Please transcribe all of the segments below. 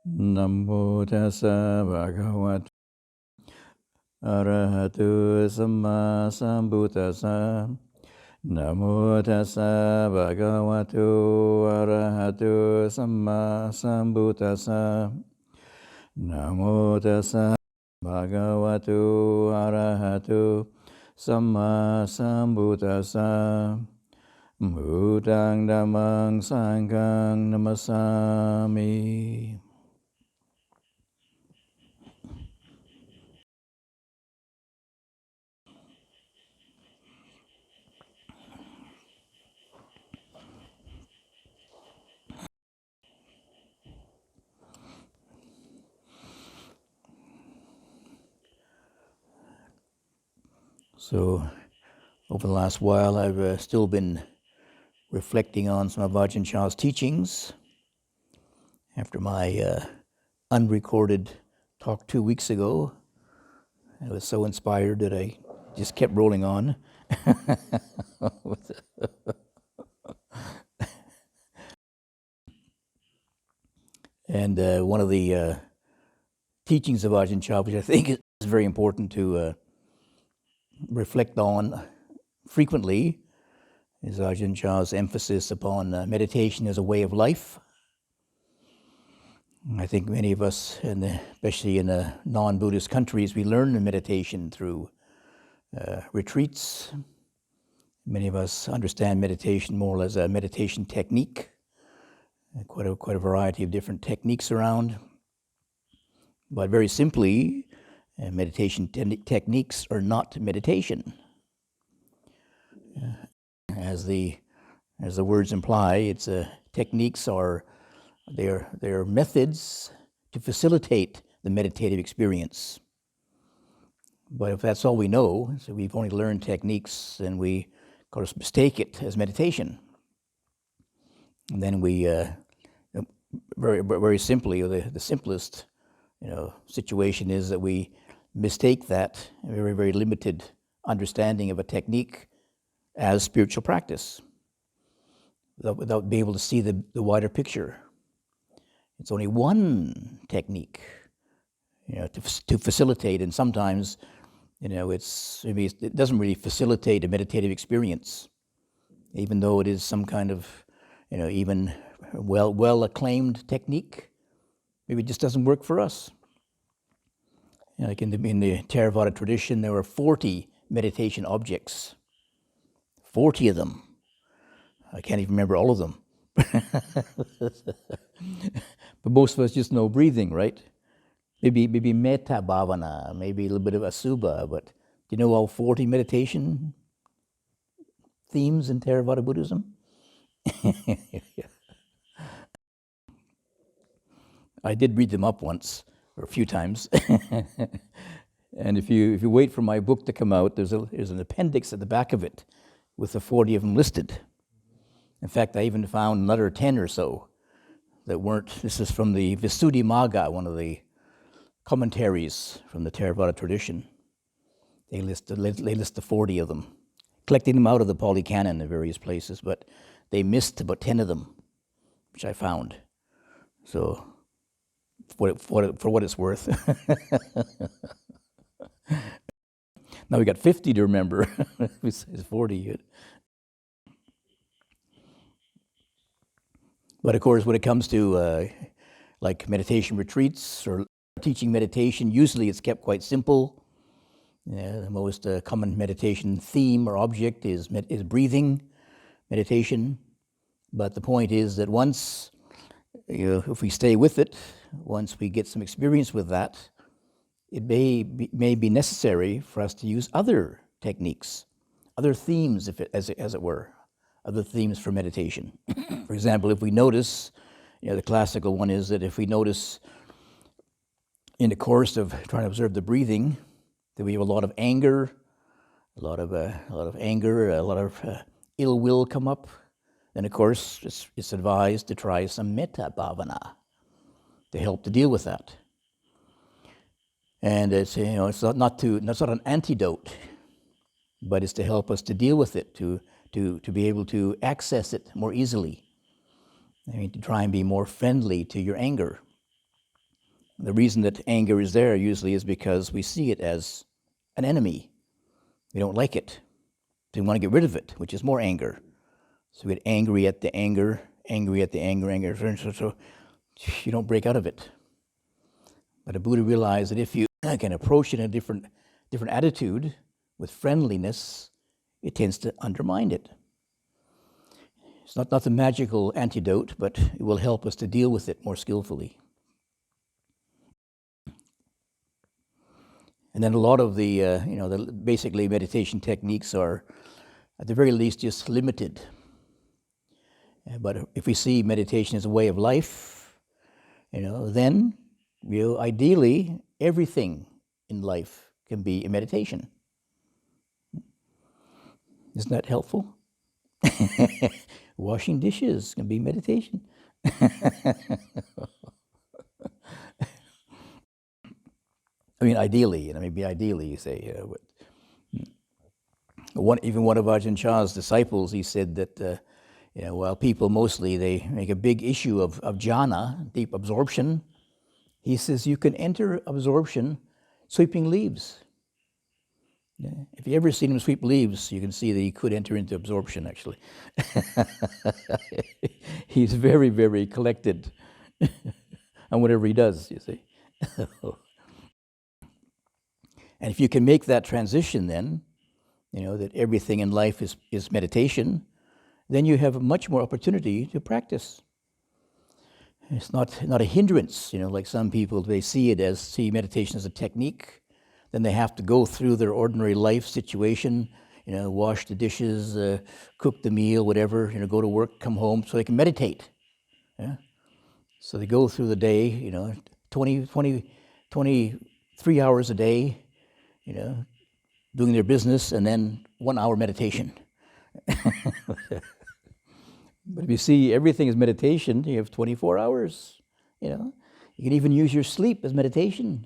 Namo tassa bhagavato arahato samma sambuddhassa. Namo tassa bhagavato arahato samma sambuddhassa. Namo tassa bhagavato arahato samma sambuddhassa. Buddhang dhammang sanghang namasami. So, over the last while, I've still been reflecting on some of Ajahn Chah's teachings. After my unrecorded talk 2 weeks ago, I was so inspired that I just kept rolling on. And one of the teachings of Ajahn Chah, which I think is very important to reflect on frequently, is Ajahn Chah's emphasis upon meditation as a way of life. I think many of us, especially in the non-Buddhist countries, we learn meditation through retreats. Many of us understand meditation more as a meditation technique. Quite a variety of different techniques around. But very simply, meditation techniques are not meditation. As the words imply, it's techniques are they're methods to facilitate the meditative experience. But if that's all we know, so we've only learned techniques, then we, of course, mistake it as meditation. And then we, very simply, the simplest, situation is that we mistake that very, very limited understanding of a technique as spiritual practice, without being able to see the wider picture. It's only one technique, to facilitate, and sometimes, it doesn't really facilitate a meditative experience, even though it is some kind of, even well acclaimed technique. Maybe it just doesn't work for us. Like in the Theravada tradition, there were 40 meditation objects. 40 of them. I can't even remember all of them. But most of us just know breathing, right? Maybe metta bhavana, maybe a little bit of asubha, but do you know all 40 meditation themes in Theravada Buddhism? I did read them up once, or a few times. And if you wait for my book to come out, there's an appendix at the back of it with the 40 of them listed. In fact, I even found another 10 or so that weren't. This is from the Visuddhimagga, one of the commentaries from the Theravada tradition. They list the 40 of them, collecting them out of the Pali Canon in various places, but they missed about 10 of them, which I found. So, for what it's worth. Now we got 50 to remember. It's 40. But of course, when it comes to like meditation retreats or teaching meditation, usually it's kept quite simple. The most common meditation theme or object is breathing meditation. But the point is that once, if we stay with it, once we get some experience with that, it may be necessary for us to use other techniques, other themes, as it were, other themes for meditation. For example, if we notice, the classical one is that if we notice in the course of trying to observe the breathing that we have a lot of anger, a lot of ill will come up, then of course it's advised to try some metta bhavana to help to deal with that. And it's not an antidote, but it's to help us to deal with it, to be able to access it more easily. To try and be more friendly to your anger. The reason that anger is there usually is because we see it as an enemy. We don't like it. So we want to get rid of it, which is more anger. So we get angry at the anger, angry at the anger, so you don't break out of it. But the Buddha realized that if you can approach it in a different attitude, with friendliness, it tends to undermine it. It's not the magical antidote, but it will help us to deal with it more skillfully. And then a lot of the basically meditation techniques are, at the very least, just limited. But if we see meditation as a way of life, then ideally everything in life can be a meditation. Isn't that helpful? Washing dishes can be meditation. I mean, ideally, maybe ideally, you say. Even one of Ajahn Chah's disciples, he said that, while people mostly, they make a big issue of jhana, deep absorption, he says you can enter absorption sweeping leaves. Yeah. If you ever seen him sweep leaves, you can see that he could enter into absorption, actually. He's very, very collected on whatever he does, you see. And if you can make that transition then, that everything in life is meditation, then you have much more opportunity to practice. It's not a hindrance, like some people, they see meditation as a technique. Then they have to go through their ordinary life situation, wash the dishes, cook the meal, whatever, go to work, come home, so they can meditate. Yeah? So they go through the day, 23 hours a day, doing their business, and then 1 hour meditation. But if you see everything as meditation, you have 24 hours, You can even use your sleep as meditation.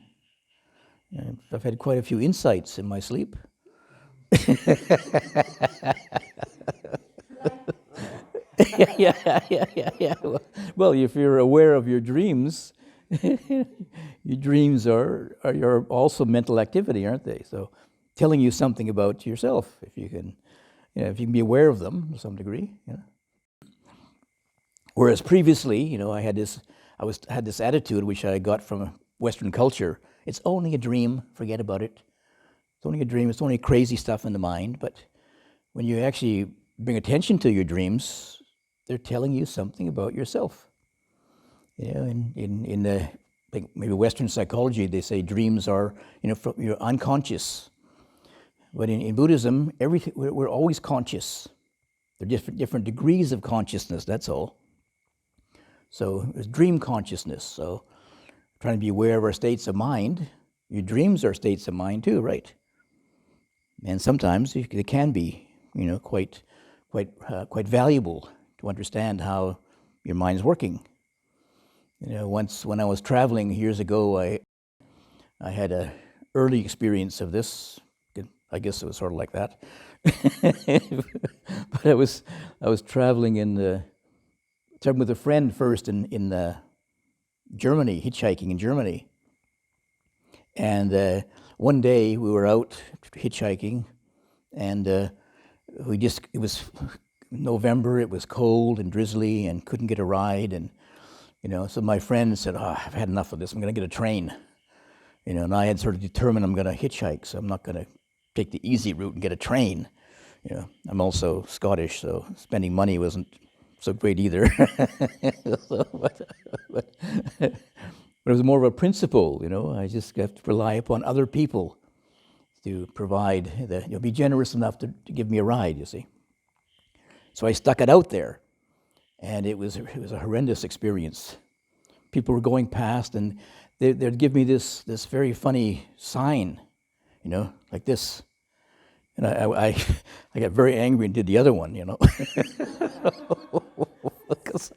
I've had quite a few insights in my sleep. Yeah. Well, if you're aware of your dreams, your dreams are also mental activity, aren't they? So, telling you something about yourself, if you can be aware of them to some degree. Whereas previously, I had this attitude which I got from Western culture. It's only a dream. Forget about it. It's only a dream. It's only crazy stuff in the mind. But when you actually bring attention to your dreams, they're telling you something about yourself. In maybe Western psychology, they say dreams are from your unconscious. But in Buddhism, we're always conscious. There are different degrees of consciousness. That's all. So there's dream consciousness. So trying to be aware of our states of mind. Your dreams are states of mind too, right? And sometimes they can be, quite valuable to understand how your mind's working. Once when I was traveling years ago, I had an early experience of this. I guess it was sort of like that. But I was traveling with a friend first in Germany, hitchhiking in Germany. And one day we were out hitchhiking, and it was November, it was cold and drizzly and couldn't get a ride. And, so my friend said, I've had enough of this, I'm going to get a train. And I had sort of determined I'm going to hitchhike, so I'm not going to take the easy route and get a train. I'm also Scottish, so spending money wasn't so great either. But it was more of a principle, I just have to rely upon other people to provide, be generous enough to give me a ride, you see. So I stuck it out there, and it was a horrendous experience. People were going past, and they'd give me this very funny sign, like this. And I got very angry and did the other one, Because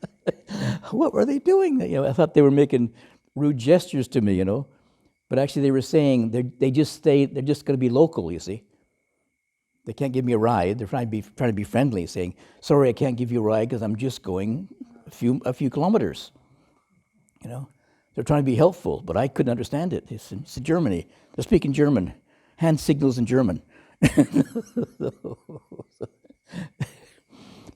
what were they doing? I thought they were making rude gestures to me, but actually they were saying they're just going to be local, you see. They can't give me a ride. They're trying to be friendly, saying, "Sorry, I can't give you a ride because I'm just going a few kilometers." They're trying to be helpful, but I couldn't understand it. It's in Germany. They're speaking German, hand signals in German.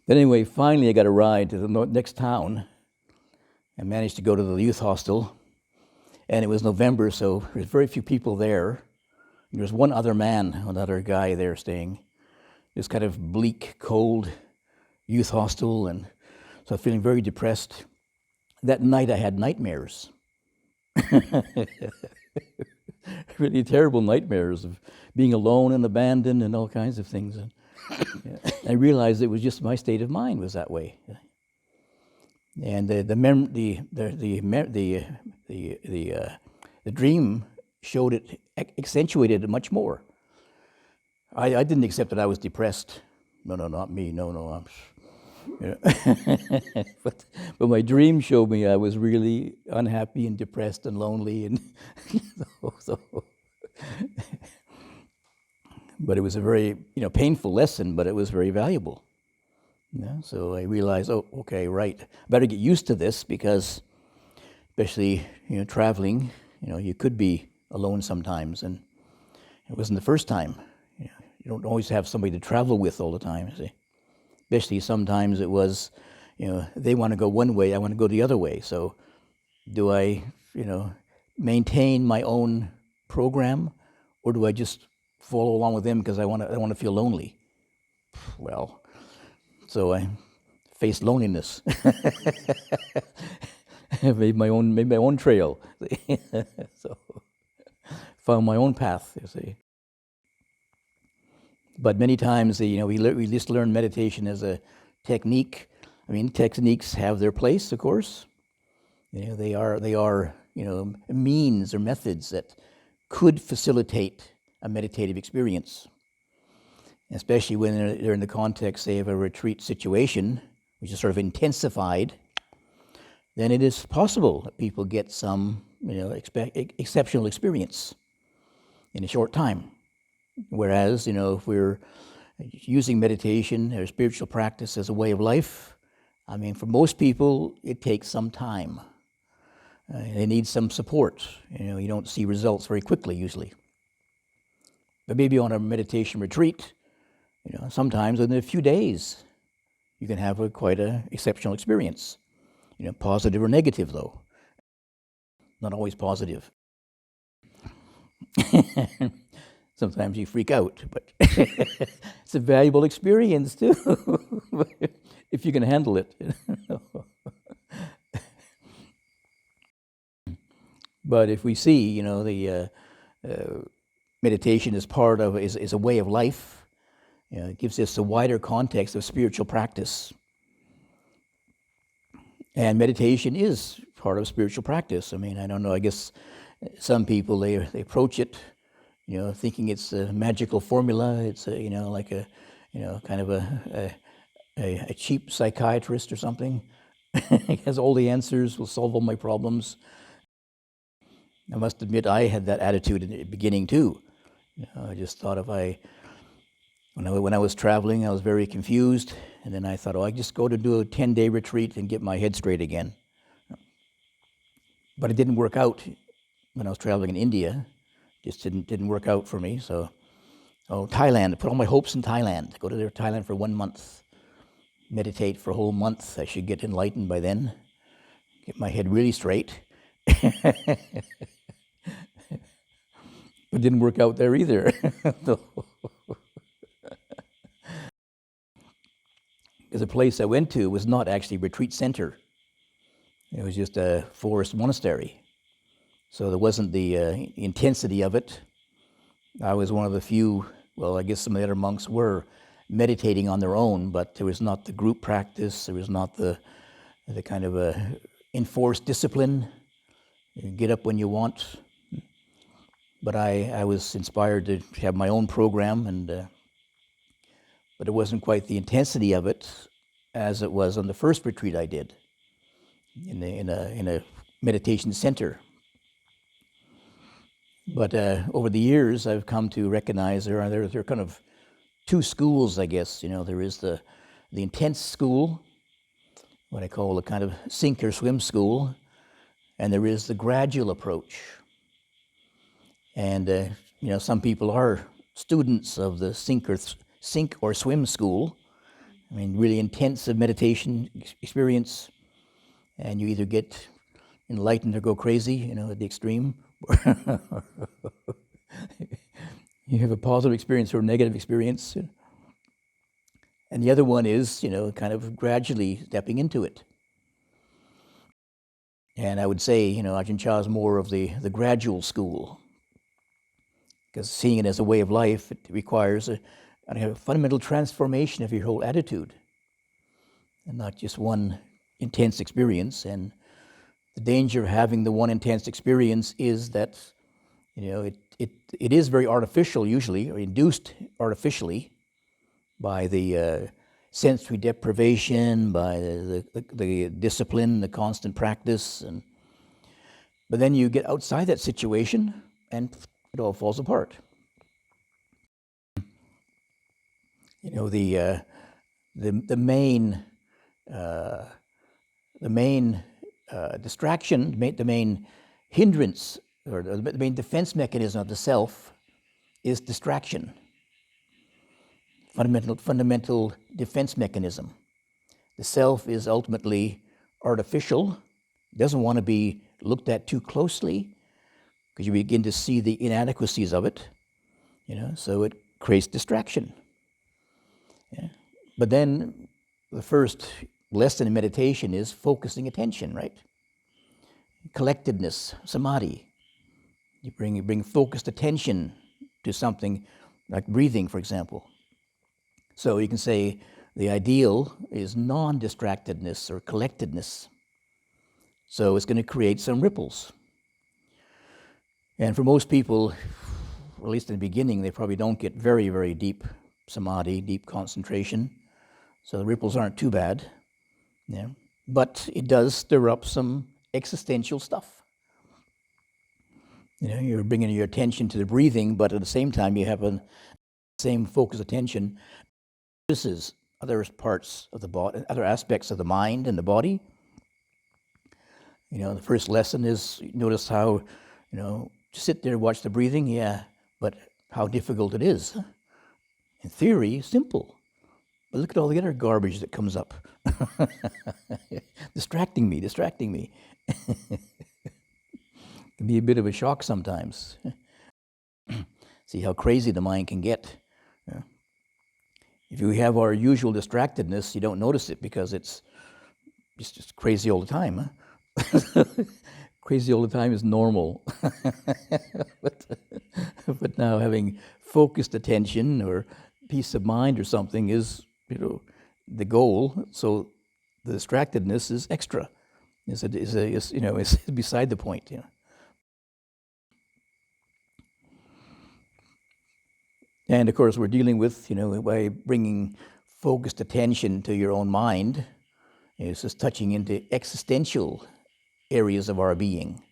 But anyway, finally I got a ride to the next town and managed to go to the youth hostel. And it was November, so there was very few people there. There was one other man, another guy there staying. This kind of bleak, cold youth hostel, and so I'm feeling very depressed. That night I had nightmares. Really terrible nightmares of being alone and abandoned and all kinds of things. And I realized it was just my state of mind was that way. And the dream showed it, accentuated it much more. I didn't accept that I was depressed. No, not me. No, but my dream showed me I was really unhappy and depressed and lonely, and but it was a very painful lesson, but it was very valuable. So I realized, oh, okay, right. Better get used to this, because especially traveling, you could be alone sometimes, and it wasn't the first time. You don't always have somebody to travel with all the time, you see. Especially sometimes it was, they want to go one way, I want to go the other way. So do I, maintain my own program, or do I just follow along with them because I want to feel lonely? Well, so I faced loneliness. I made my own trail. So found my own path, you see. But many times, we just learn meditation as a technique. I mean, techniques have their place, of course. They are means or methods that could facilitate a meditative experience, especially when they're in the context, say, of a retreat situation, which is sort of intensified. Then it is possible that people get some, exceptional experience in a short time. Whereas, if we're using meditation or spiritual practice as a way of life, I mean, for most people, it takes some time. They need some support. You don't see results very quickly, usually. But maybe on a meditation retreat, sometimes within a few days, you can have quite an exceptional experience. Positive or negative, though. Not always positive. Sometimes you freak out, but it's a valuable experience too, if you can handle it. But if we see, the meditation is is a way of life, it gives us a wider context of spiritual practice. And meditation is part of spiritual practice. I mean, I don't know, I guess some people, they approach it thinking it's a magical formula. It's like a kind of a cheap psychiatrist or something. He has all the answers, will solve all my problems. I must admit, I had that attitude in the beginning too. I just thought when I was traveling, I was very confused, and then I thought, I just go to do a 10-day retreat and get my head straight again. But it didn't work out when I was traveling in India. Just didn't work out for me. So, Thailand, put all my hopes in Thailand. Go to Thailand for 1 month. Meditate for a whole month. I should get enlightened by then. Get my head really straight. But it didn't work out there either. Because the place I went to was not actually a retreat center. It was just a forest monastery. So there wasn't the intensity of it. I was one of the few, I guess some of the other monks were meditating on their own, but there was not the group practice, there was not the kind of enforced discipline. You get up when you want. But I was inspired to have my own program, but it wasn't quite the intensity of it as it was on the first retreat I did in a meditation center. But over the years, I've come to recognize there are kind of two schools, I guess. There is the intense school, what I call a kind of sink or swim school, and there is the gradual approach. And some people are students of the sink or swim school. I mean, really intensive meditation experience, and you either get enlightened or go crazy, at the extreme. You have a positive experience or a negative experience. And the other one is, kind of gradually stepping into it. And I would say, Ajahn Chah is more of the gradual school, because seeing it as a way of life, it requires a fundamental transformation of your whole attitude, and not just one intense experience. And the danger of having the one intense experience is that, it is very artificial usually, or induced artificially by the sensory deprivation, by the discipline, the constant practice, but then you get outside that situation and it all falls apart. The main distraction, the main hindrance, or the main defense mechanism of the self is distraction. Fundamental defense mechanism. The self is ultimately artificial. It doesn't want to be looked at too closely, because you begin to see the inadequacies of it. So it creates distraction. Yeah. But then the first lesson in meditation is focusing attention, right? Collectedness, samadhi. You bring focused attention to something like breathing, for example. So you can say the ideal is non-distractedness or collectedness. So it's going to create some ripples. And for most people, at least in the beginning, they probably don't get very, very deep samadhi, deep concentration. So the ripples aren't too bad. Yeah. But it does stir up some existential stuff. You're bringing your attention to the breathing, but at the same time you have the same focused attention. This is other parts of the body, other aspects of the mind and the body. The first lesson is notice how, sit there and watch the breathing, yeah, but how difficult it is. In theory, simple. But look at all the other garbage that comes up. Distracting me. It can be a bit of a shock sometimes. See how crazy the mind can get. Yeah. If you have our usual distractedness, you don't notice it because it's just crazy all the time. Huh? Crazy all the time is normal. But now having focused attention or peace of mind or something is, the goal. So the distractedness is extra. Is beside the point. And of course, we're dealing with, by bringing focused attention to your own mind, it's just touching into existential areas of our being,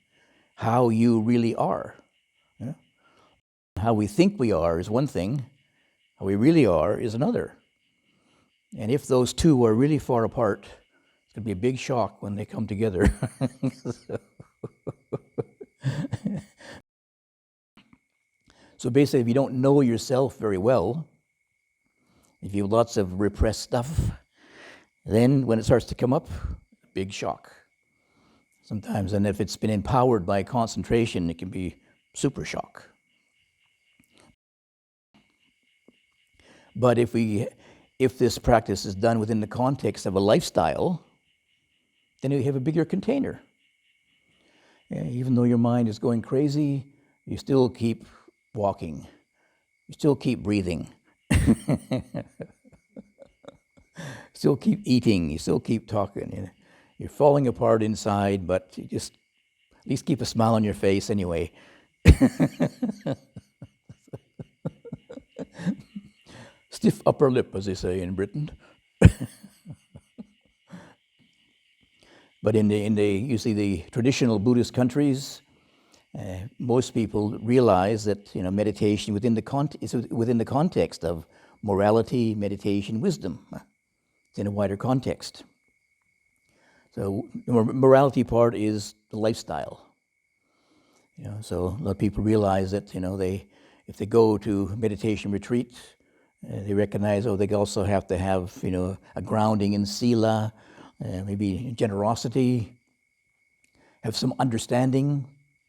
how you really are. Yeah? How we think we are is one thing, how we really are is another. And if those two are really far apart, it's going to be a big shock when they come together. So basically, if you don't know yourself very well, if you have lots of repressed stuff, then when it starts to come up, big shock. Sometimes, and if it's been empowered by concentration, it can be super shock. But if this practice is done within the context of a lifestyle, then you have a bigger container. Yeah, even though your mind is going crazy, you still keep walking. You still keep breathing. Still keep eating. You still keep talking. You're falling apart inside, but you just at least keep a smile on your face anyway. Stiff upper lip, as they say in Britain. But in the traditional Buddhist countries, most people realize that meditation is within the context of morality, meditation, wisdom. It's in a wider context. So the morality part is the lifestyle. So a lot of people realize that if they go to meditation retreat, they recognize they also have to have a grounding in sila, maybe generosity, have some understanding,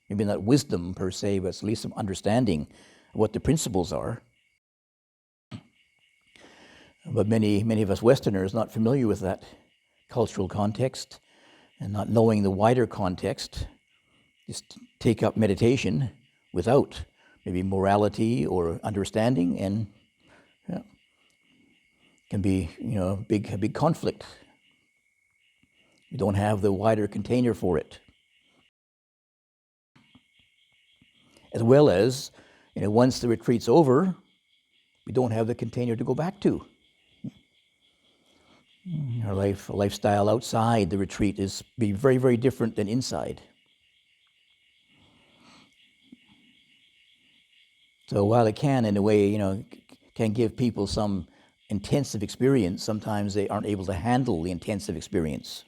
maybe not wisdom per se, but at least some understanding of what the principles are. But many of us Westerners not familiar with that cultural context and not knowing the wider context, just take up meditation without maybe morality or understanding, and can be a big conflict. You don't have the wider container for it. As well as, once the retreat's over, we don't have the container to go back to. Our lifestyle outside the retreat is be very, very different than inside. So while it can, in a way, can give people some intensive experience, sometimes they aren't able to handle the intensive experience.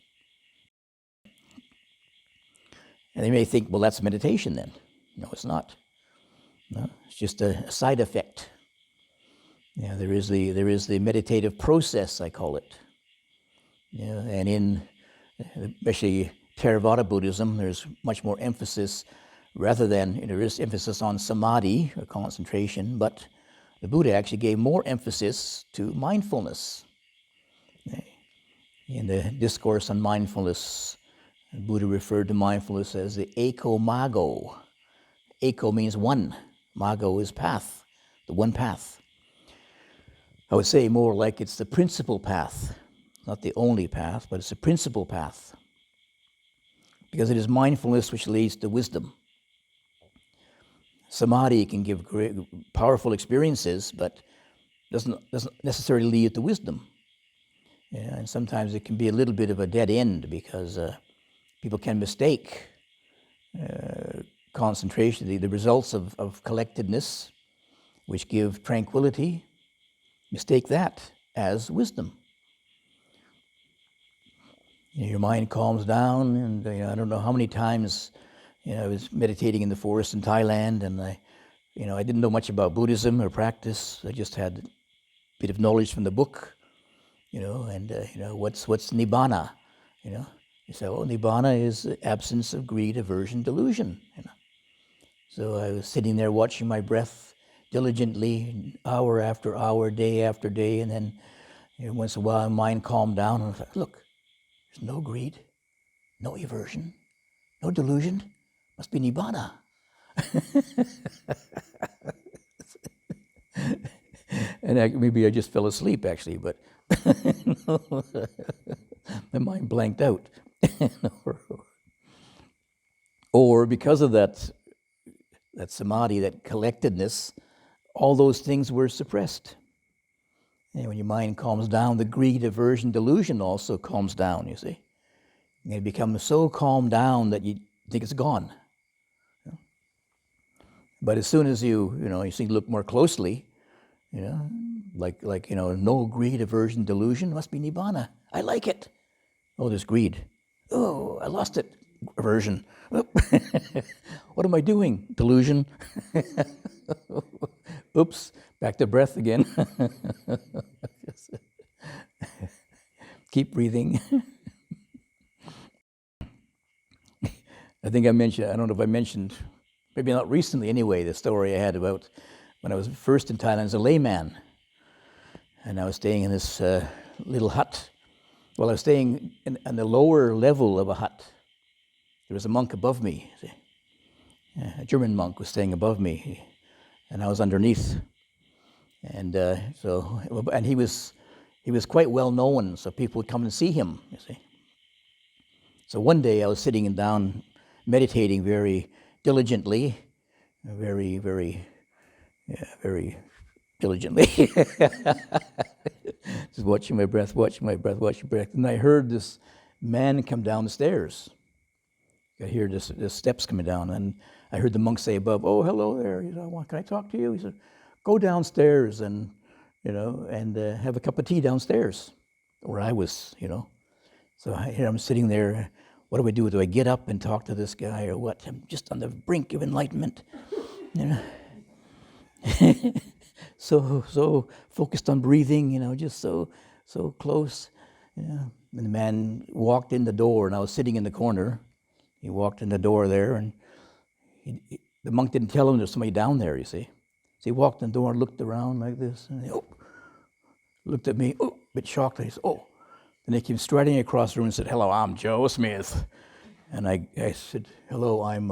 And they may think, well, that's meditation then. No, it's not. No, it's just a side effect. There is the meditative process, I call it. And in especially Theravada Buddhism, there's much more emphasis, rather than there is emphasis on samadhi or concentration, but the Buddha actually gave more emphasis to mindfulness. In the discourse on mindfulness, the Buddha referred to mindfulness as the eko mago. Eko means one. Mago is path, the one path. I would say more like it's the principal path, not the only path, but it's the principal path. Because it is mindfulness which leads to wisdom. Samadhi can give great, powerful experiences, but doesn't necessarily lead to wisdom. And sometimes it can be a little bit of a dead end, because people can mistake concentration, the results of collectedness, which give tranquility, mistake that as wisdom. Your mind calms down, and I don't know how many times I was meditating in the forest in Thailand, and I didn't know much about Buddhism or practice. I just had a bit of knowledge from the book, and what's nibbana, You say, nibbana is the absence of greed, aversion, delusion. So I was sitting there watching my breath diligently, hour after hour, day after day, and then once in a while, my mind calmed down, and I was like, look, there's no greed, no aversion, no delusion. Must be nibbana. And maybe I just fell asleep, actually, but my mind blanked out. Or because of that samadhi, that collectedness, all those things were suppressed. And when your mind calms down, the greed, aversion, delusion also calms down, you see. And it becomes so calmed down that you think it's gone. But as soon as you seem to look more closely, like no greed, aversion, delusion, must be nibbana. I like it. Oh, there's greed. Oh, I lost it. Aversion. What am I doing? Delusion. Oops, back to breath again. Keep breathing. I think I don't know if I mentioned, maybe not recently anyway, the story I had about when I was first in Thailand as a layman. And I was staying in this little hut. Well, I was staying in the lower level of a hut. There was a monk above me. A German monk was staying above me, and I was underneath. And he was quite well known, so people would come and see him, you see. So one day I was sitting down, meditating very diligently, very diligently. Just watching my breath. And I heard this man come down the stairs. I hear this steps coming down, and I heard the monk say above, "Oh, hello there." He said, "Can I talk to you?" He said, "Go downstairs and have a cup of tea downstairs," where I was, So here I'm sitting there. What do I do? Do I get up and talk to this guy or what? I'm just on the brink of enlightenment. You know? so focused on breathing, just so close. And the man walked in the door, and I was sitting in the corner. He walked in the door there, and the monk didn't tell him there's somebody down there, you see. So he walked in the door and looked around like this, and he looked at me, a bit shocked. And he said, oh. And he came striding across the room and said, hello, I'm Joe Smith. And I said, hello, I'm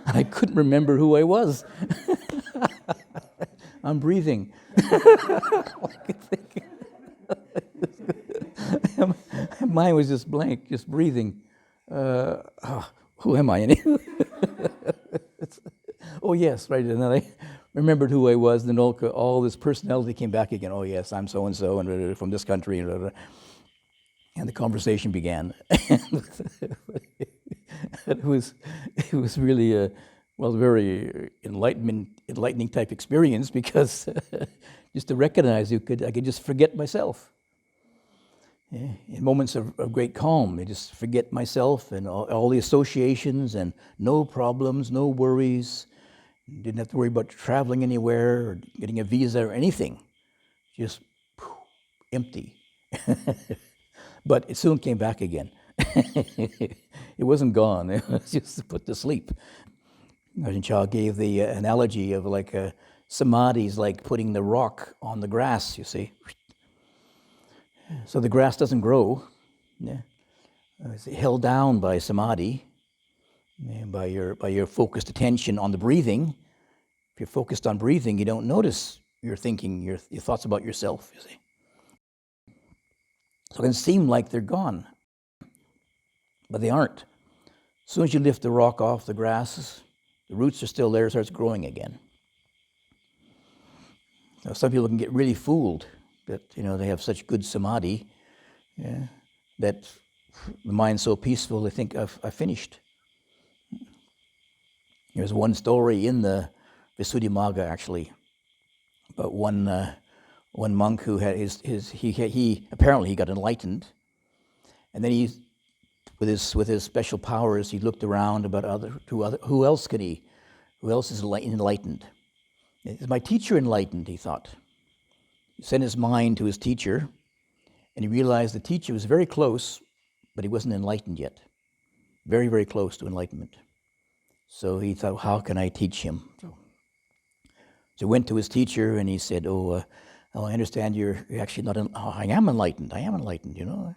I couldn't remember who I was. I'm breathing. Mine was just blank, just breathing. Who am I? Oh yes, right. And then I remembered who I was. Then all this personality came back again. Oh yes, I'm so and so, and from this country, and the conversation began. It was really a very enlightening type experience, because just to recognize I could just forget myself. Yeah, in moments of great calm, I just forget myself and all the associations, and no problems, no worries. Didn't have to worry about traveling anywhere or getting a visa or anything. Just empty. But it soon came back again. It wasn't gone. It was just put to sleep. Ajahn Chah gave the analogy of like samadhi is like putting the rock on the grass, you see. So the grass doesn't grow. Yeah. It's held down by samadhi, by your focused attention on the breathing. If you're focused on breathing, you don't notice your thinking, your thoughts about yourself, you see. So it can seem like they're gone, but they aren't. As soon as you lift the rock off the grass, the roots are still there, it starts growing again. Now, some people can get really fooled that they have such good samadhi, that the mind's so peaceful they think I've finished. There's one story in the Visuddhimagga actually about one monk who had he apparently got enlightened, and then with his special powers he looked around about who else is enlightened. Is my teacher enlightened? He thought. He sent his mind to his teacher, and he realized the teacher was very close, but he wasn't enlightened yet. Very, very close to enlightenment. So he thought, how can I teach him? So he went to his teacher, and he said, I understand you're actually not, I am enlightened, And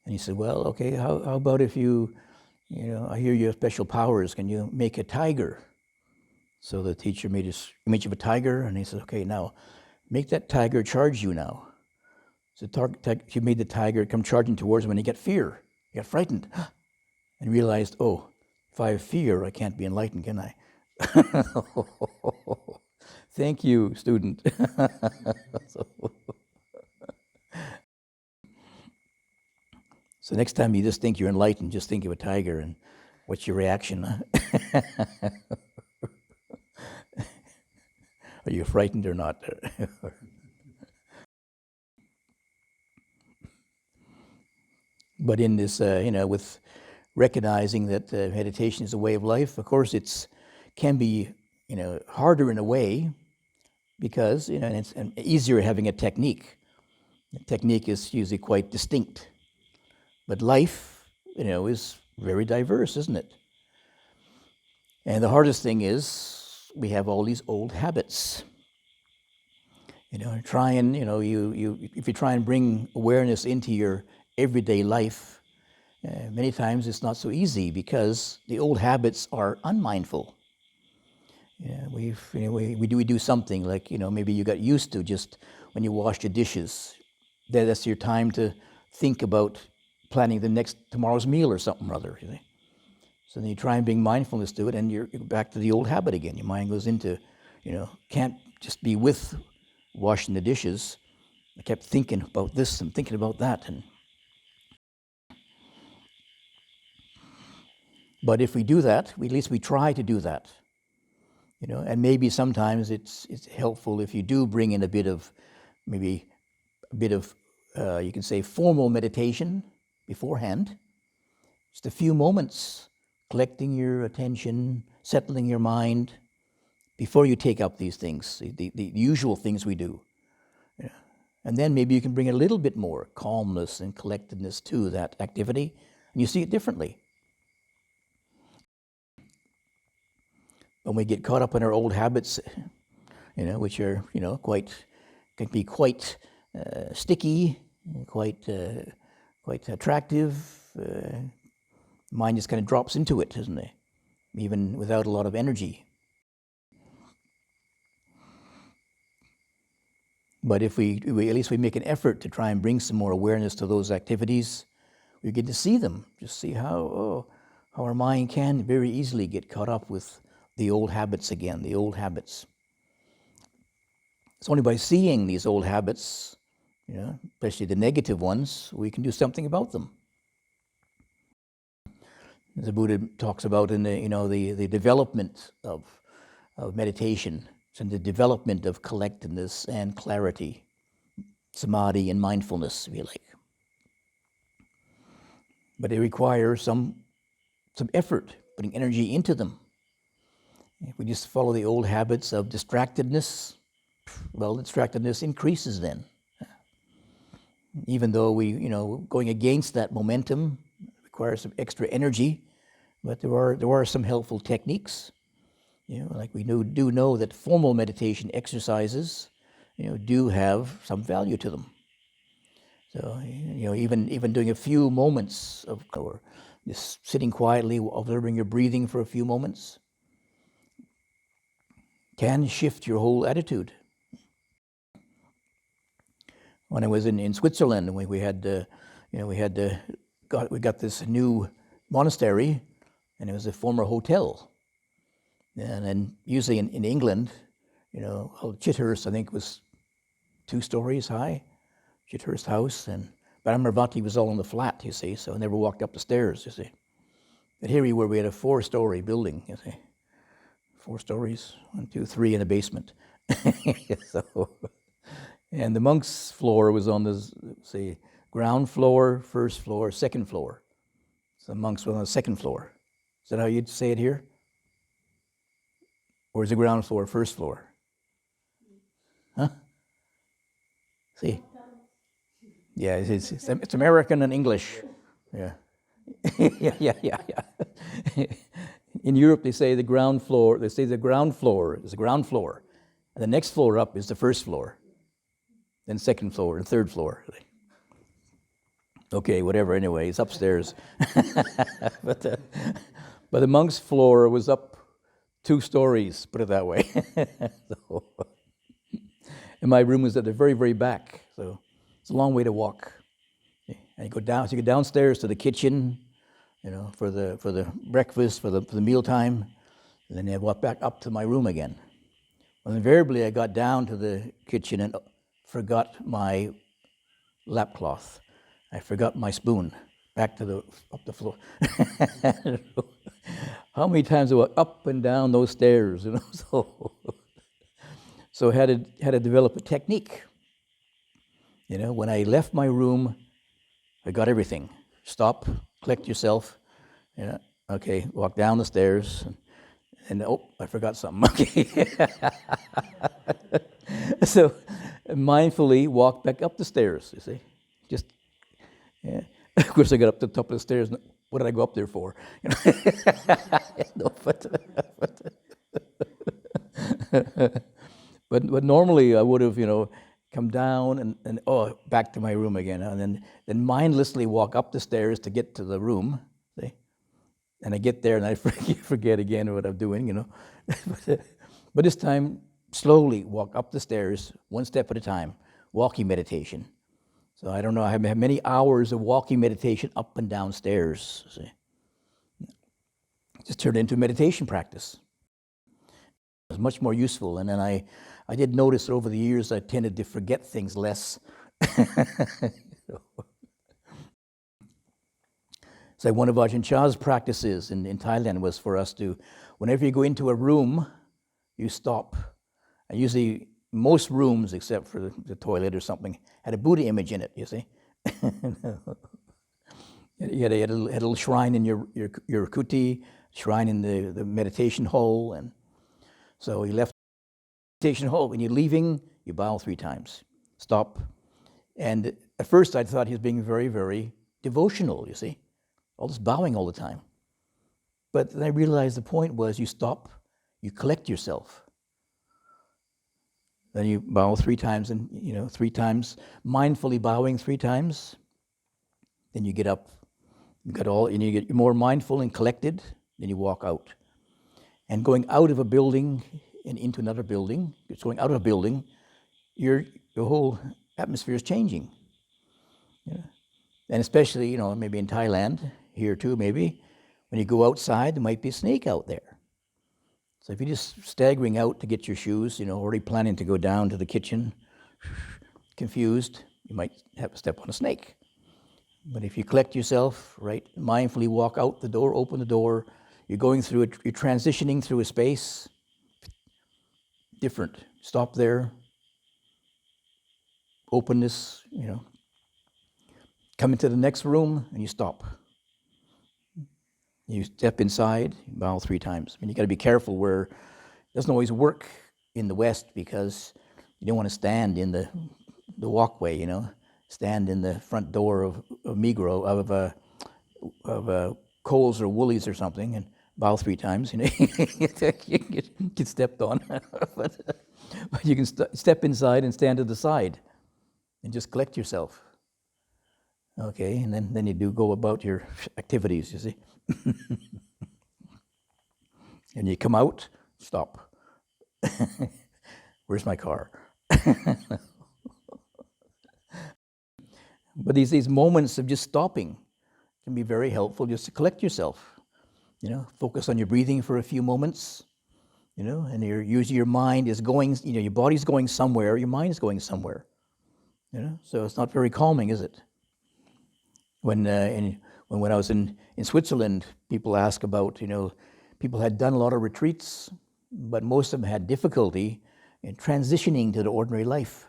he said, well, okay, how about if I hear you have special powers, can you make a tiger? So the teacher made his image of a tiger, and he said, okay, now, make that tiger charge you now. So he made the tiger come charging towards him, and he got fear. He got frightened and realized, if I have fear, I can't be enlightened, can I? Thank you, student. So next time you just think you're enlightened, just think of a tiger, and what's your reaction? Are you frightened or not? But in this, with recognizing that meditation is a way of life, of course it can be, harder in a way, because, and it's easier having a technique. The technique is usually quite distinct. But life, is very diverse, isn't it? And the hardest thing is we have all these old habits. Try and, if you try and bring awareness into your everyday life, many times it's not so easy because the old habits are unmindful. We do something like, maybe you got used to just when you wash your dishes, that's your time to think about planning tomorrow's meal or something or other. So then you try and bring mindfulness to it, and you're back to the old habit again. Your mind goes into, can't just be with washing the dishes. I kept thinking about this and thinking about that. But if we do that, at least we try to do that. And maybe sometimes it's helpful if you do bring in a bit of you can say, formal meditation beforehand. Just a few moments, collecting your attention, settling your mind, before you take up these things, the usual things we do. Yeah. And then maybe you can bring a little bit more calmness and collectedness to that activity, and you see it differently. When we get caught up in our old habits, which are, can be quite sticky, quite attractive, mind just kind of drops into it, doesn't it? Even without a lot of energy. But if we at least we make an effort to try and bring some more awareness to those activities, we get to see them, just see how our mind can very easily get caught up with the old habits again, the old habits. It's only by seeing these old habits, especially the negative ones, we can do something about them. As the Buddha talks about in the development of meditation, and the development of collectedness and clarity, samadhi and mindfulness, if you like. But it requires some effort, putting energy into them. If we just follow the old habits of distractedness, well, distractedness increases then. Even though going against that momentum requires some extra energy, but there are some helpful techniques. Like we do know that formal meditation exercises, do have some value to them. So, even doing a few moments or just sitting quietly, observing your breathing for a few moments, can shift your whole attitude. When I was in Switzerland, we got this new monastery, and it was a former hotel. And then usually in England, Chithurst, I think, was 2 stories high, Chithurst House, and Bharamavati was all on the flat, you see, so I never walked up the stairs, you see. But here we had a 4-story building, you see. 4 stories, 1, 2, 3 in a basement. And the monks' floor was on the, ground floor, first floor, second floor. So the monks were on the second floor. Is that how you'd say it here? Or is the ground floor first floor? Huh? See? Yeah, it's American and English. Yeah. yeah. In Europe, they say the ground floor is the ground floor. And the next floor up is the first floor. Then second floor and third floor. Okay, whatever, anyway, it's upstairs. But the monk's floor was up 2 stories, put it that way. And my room was at the very, very back, so it's a long way to walk. And you go downstairs to the kitchen, for the breakfast, for the mealtime, and then you walk back up to my room again. Well, invariably, I got down to the kitchen and forgot my lap cloth. I forgot my spoon back up the floor. How many times I walked up and down those stairs, So I had to develop a technique. When I left my room, I got everything. Stop, collect yourself. Okay, walk down the stairs, and I forgot something. Okay. So mindfully walk back up the stairs, you see. Just, yeah. Of course, I got up to the top of the stairs. What did I go up there for? But normally I would have, come down and back to my room again, and then mindlessly walk up the stairs to get to the room, see? And I get there and I forget again what I'm doing, But this time, slowly walk up the stairs, 1 step at a time, walking meditation. So I don't know, I have many hours of walking meditation up and down stairs, see? Just turned into meditation practice. It was much more useful, and then I did notice that over the years I tended to forget things less. So one of Ajahn Chah's practices in Thailand was for us to, whenever you go into a room, you stop. And usually most rooms, except for the toilet or something, had a Buddha image in it, you see. You had a little shrine in your kuti, shrine in the meditation hole. And so he left the meditation hole. When you're leaving, you bow 3 times. Stop. And at first I thought he was being very, very devotional, you see. All this bowing all the time. But then I realized the point was you stop, you collect yourself. Then you bow 3 times, and 3 times, mindfully bowing 3 times. Then you get up, you're more mindful and collected. Then you walk out. And going out of a building and into another building, it's going out of a building, your whole atmosphere is changing. Yeah. And especially, maybe in Thailand, here too maybe, when you go outside, there might be a snake out there. So if you're just staggering out to get your shoes, already planning to go down to the kitchen, confused, you might have to step on a snake. But if you collect yourself, right, mindfully walk out the door, open the door, you're going through it, you're transitioning through a space, different. Stop there, openness, come into the next room and you stop. You step inside, bow 3 times. You got to be careful where it doesn't always work in the West, because you don't want to stand in the walkway, stand in the front door of Migros, of Coles or Woolies or something, and bow 3 times. You get stepped on. but you can step inside and stand to the side and just collect yourself. Okay, and then you do go about your activities, you see. And you come out, stop. Where's my car? But these moments of just stopping can be very helpful, just to collect yourself. Focus on your breathing for a few moments, and usually your mind is going, your body's going somewhere, your mind is going somewhere. So it's not very calming, is it? When I was in Switzerland, people ask about, people had done a lot of retreats, but most of them had difficulty in transitioning to the ordinary life.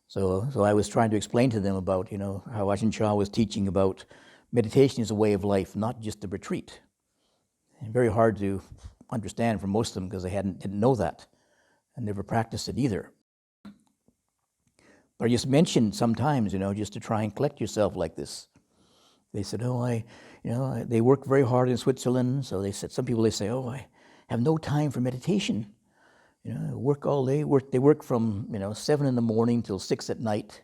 So I was trying to explain to them about, how Ajahn Chah was teaching about meditation is a way of life, not just a retreat. And very hard to understand for most of them, because they didn't know that and never practiced it either. But I just mentioned sometimes, just to try and collect yourself like this. They said, they work very hard in Switzerland. So they said, some people, they say, I have no time for meditation. Work all day. They work from 7 in the morning till 6 at night.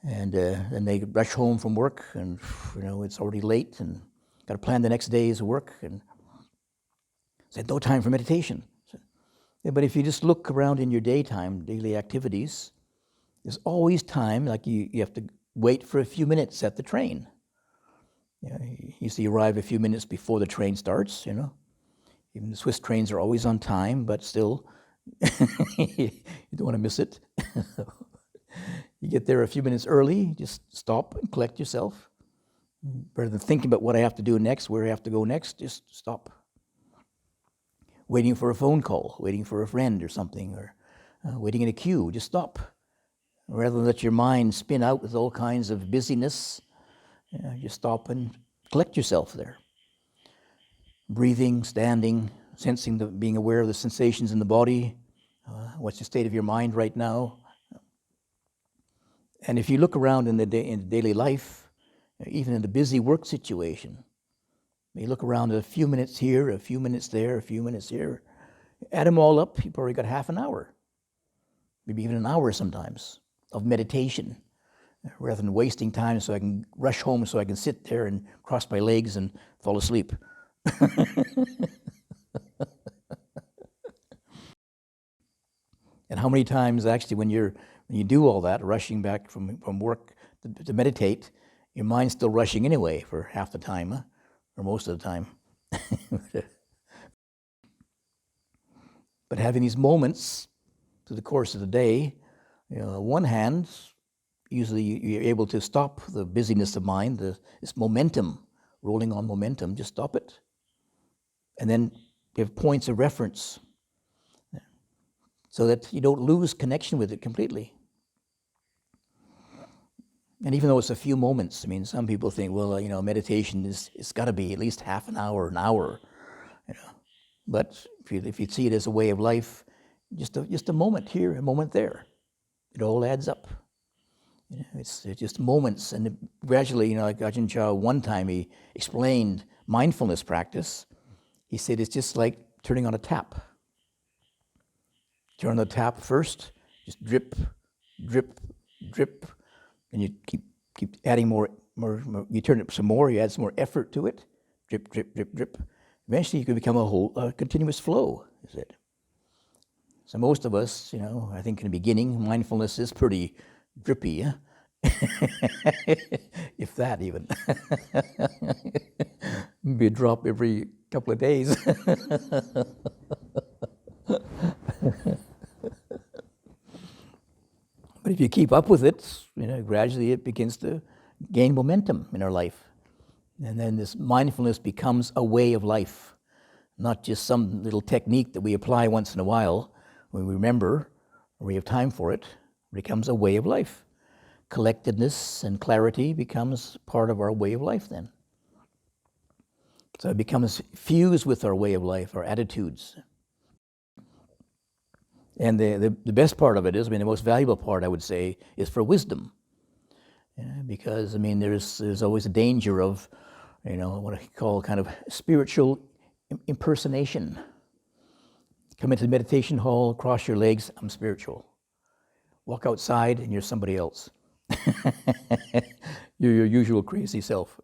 And then they rush home from work, and it's already late, and got to plan the next day's work. And said, no time for meditation. But if you just look around in your daytime, daily activities, there's always time. Like you have to wait for a few minutes at the train. You see, you arrive a few minutes before the train starts, Even the Swiss trains are always on time, but still, you don't want to miss it. You get there a few minutes early, just stop and collect yourself. Rather than thinking about what I have to do next, where I have to go next, just stop. Waiting for a phone call, waiting for a friend or something, or waiting in a queue, just stop. Rather than let your mind spin out with all kinds of busyness, just stop and collect yourself there. Breathing, standing, sensing, being aware of the sensations in the body. What's the state of your mind right now? And if you look around in daily life, even in the busy work situation, you look around a few minutes here, a few minutes there, a few minutes here. Add them all up, you probably got half an hour, maybe even an hour sometimes, of meditation, rather than wasting time so I can rush home so I can sit there and cross my legs and fall asleep. And how many times actually when you do all that, rushing back from work to meditate, your mind's still rushing anyway for half the time, or most of the time. But having these moments through the course of the day, on one hand, usually you're able to stop the busyness of mind, this momentum, rolling on momentum, just stop it. And then you have points of reference. so that you don't lose connection with it completely. And even though it's a few moments, I mean, some people think, well, meditation it's got to be at least half an hour, But if you see it as a way of life, just a moment here, a moment there, it all adds up. It's just moments, and gradually, like Ajahn Chah, one time he explained mindfulness practice. He said it's just like turning on a tap. Turn on the tap first, just drip, drip, drip, and you keep adding more. You turn it some more, you add some more effort to it, drip, drip, drip, drip. Eventually you can become a continuous flow, is it? So most of us, I think in the beginning, mindfulness is pretty drippy, if that even. Maybe a drop every couple of days. But if you keep up with it, gradually it begins to gain momentum in our life. And then this mindfulness becomes a way of life, not just some little technique that we apply once in a while when we remember or we have time for it. It becomes a way of life. Collectedness and clarity becomes part of our way of life then. So it becomes fused with our way of life, our attitudes. And the best part of it is, the most valuable part, I would say, is for wisdom. Because, there's always a danger of, what I call kind of spiritual impersonation. Come into the meditation hall, cross your legs, I'm spiritual. Walk outside and you're somebody else. You're your usual crazy self.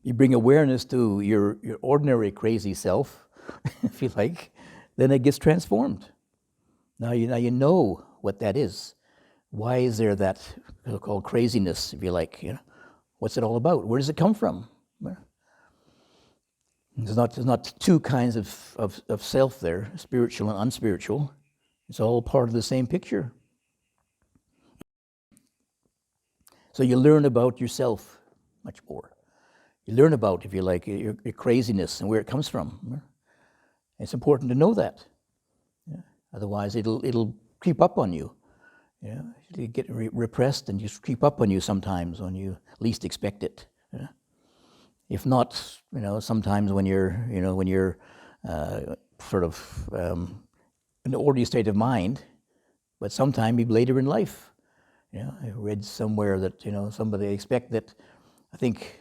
You bring awareness to your ordinary crazy self, if you like, then it gets transformed. Now you know what that is. Why is there that so-called craziness, if you like? What's it all about? Where does it come from? There's not two kinds of self there, spiritual and unspiritual. It's all part of the same picture. So you learn about yourself much more. You learn about, if you like, your craziness and where it comes from. It's important to know that. Otherwise, it'll creep up on you. You get repressed and just creep up on you sometimes when you least expect it. If not, sometimes when you're sort of in an ordinary state of mind, but sometime be later in life. I read somewhere that somebody expect that, I think,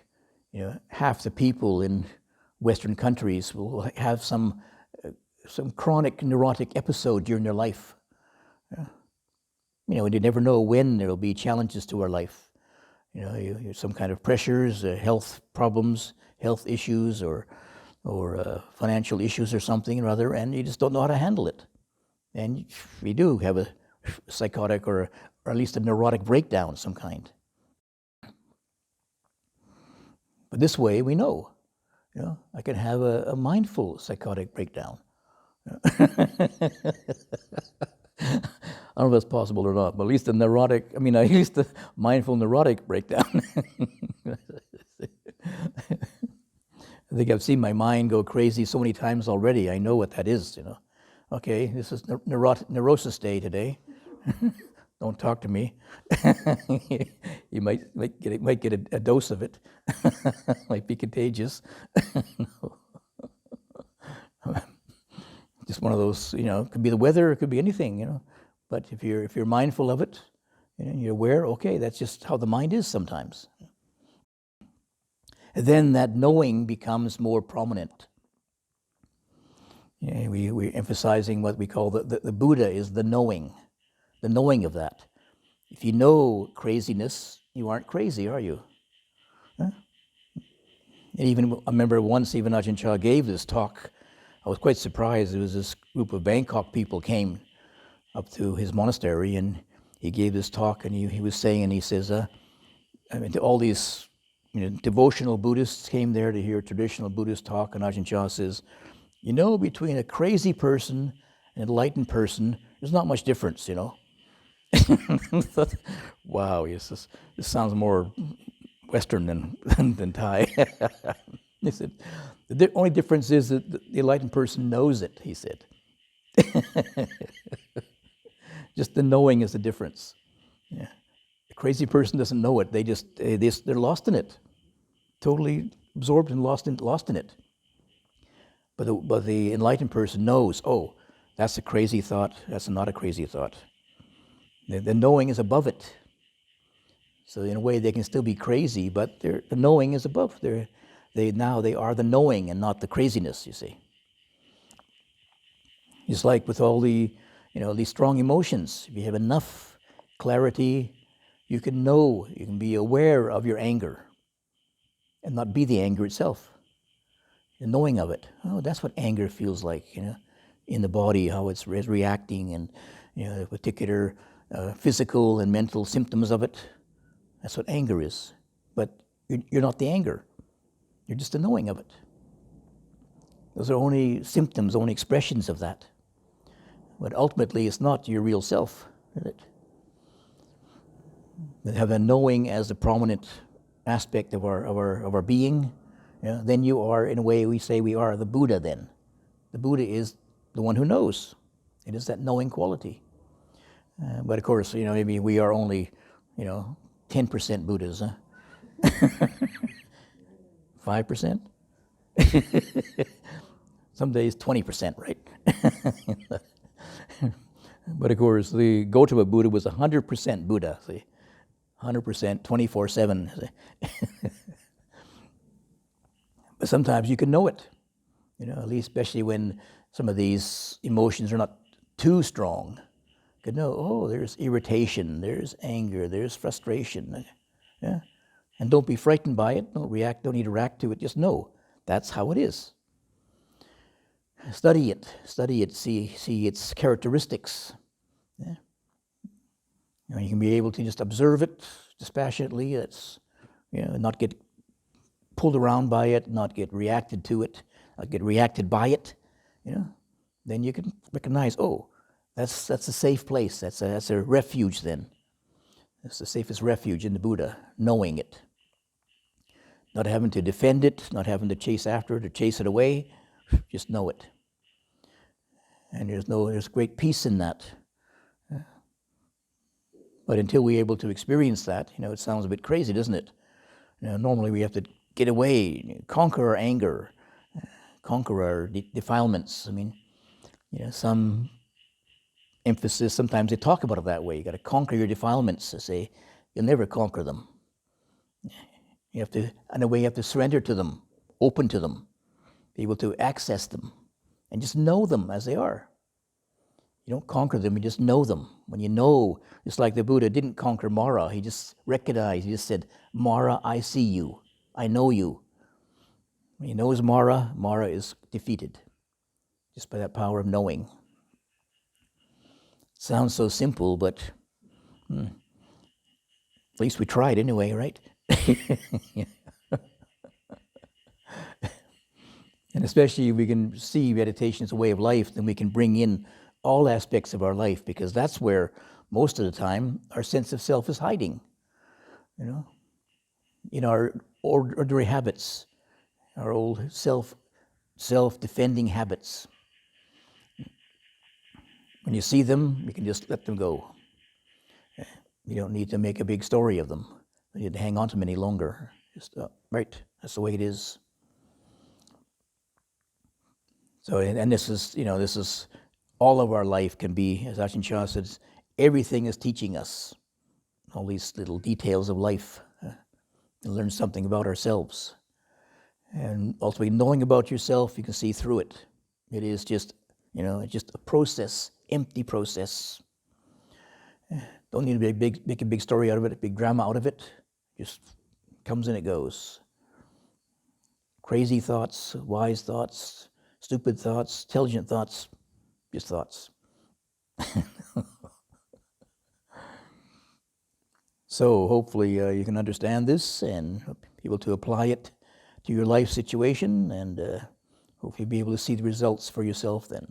half the people in Western countries will have some chronic neurotic episode during their life. You never know when there will be challenges to our life. Some kind of pressures, health problems, health issues, or financial issues or something or other, and you just don't know how to handle it. And you do have a psychotic or at least a neurotic breakdown of some kind. But this way we know, I can have a mindful psychotic breakdown. I don't know if that's possible or not, but at least at least the mindful neurotic breakdown. I think I've seen my mind go crazy so many times already. I know what that is, Okay, this is neurosis day today. Don't talk to me. You might get a dose of it. Might be contagious. Just one of those, it could be the weather, it could be anything, But if you're mindful of it, you're aware, okay, that's just how the mind is sometimes. And then that knowing becomes more prominent. We're emphasizing what we call the Buddha is the knowing of that. If you know craziness, you aren't crazy, are you? Huh? And even, I remember once even Ajahn Chah gave this talk. I was quite surprised. There was this group of Bangkok people came up to his monastery, and he gave this talk, and he was saying, and he says, all these devotional Buddhists came there to hear a traditional Buddhist talk, and Ajahn Chah says, between a crazy person and an enlightened person, there's not much difference, Wow, yes, this sounds more Western than Thai. He said, the only difference is that the enlightened person knows it, he said. Just the knowing is the difference. Yeah. The crazy person doesn't know it. They're lost in it, totally absorbed and lost in it. But the enlightened person knows, oh, that's a crazy thought, that's not a crazy thought. The knowing is above it. So in a way they can still be crazy, but the knowing is above. They are the knowing and not the craziness, you see. It's like with all these strong emotions. If you have enough clarity, you can know, you can be aware of your anger and not be the anger itself. The knowing of it. Oh, that's what anger feels like, in the body, how it's reacting, and the particular physical and mental symptoms of it. That's what anger is. But you're not the anger. You're just the knowing of it. Those are only symptoms, only expressions of that. But ultimately, it's not your real self, is it? They have a knowing as the prominent aspect of our being. Then you are, in a way, we say we are the Buddha then. The Buddha is the one who knows. It is that knowing quality. But of course, maybe we are only, 10% Buddhas, huh? 5%? Some days 20%, right? But of course, the Gautama Buddha was 100% Buddha, see? 100%, 24/7. But sometimes you can know it, at least especially when some of these emotions are not too strong. You can know, oh, there's irritation, there's anger, there's frustration. Yeah? And don't be frightened by it, don't need to react to it, just know that's how it is. Study it, see its characteristics. Yeah? You can be able to just observe it dispassionately, not get pulled around by it, not get reacted to it, not get reacted by it, then you can recognize, oh, that's a safe place, that's a refuge then. That's the safest refuge in the Buddha, knowing it. Not having to defend it, not having to chase after it or chase it away, just know it. And there's great peace in that. But until we're able to experience that, it sounds a bit crazy, doesn't it? Normally we have to get away, conquer our anger, conquer our defilements. Some emphasis, sometimes they talk about it that way. You got to conquer your defilements. They say, you'll never conquer them. You have to, in a way, you have to surrender to them, open to them, be able to access them, and just know them as they are. You don't conquer them, you just know them. When you know, it's like the Buddha didn't conquer Mara, he just recognized, he just said, Mara, I see you, I know you. When he knows Mara, Mara is defeated, just by that power of knowing. Sounds so simple, but at least we tried anyway, right? And especially if we can see meditation as a way of life, then we can bring in all aspects of our life, because that's where most of the time our sense of self is hiding. In our ordinary habits, our old self-defending habits. When you see them, you can just let them go. You don't need to make a big story of them. You need to hang on to them any longer. Just, right, that's the way it is. So, and this is all of our life can be, as Ajahn Chah says, everything is teaching us. All these little details of life. To learn something about ourselves. And ultimately knowing about yourself, you can see through it. It is just, it's just a process, empty process. Don't need to make a big story out of it, a big drama out of it. Just comes and it goes. Crazy thoughts, wise thoughts, stupid thoughts, intelligent thoughts, just thoughts. So hopefully you can understand this and be able to apply it to your life situation, and hopefully be able to see the results for yourself then.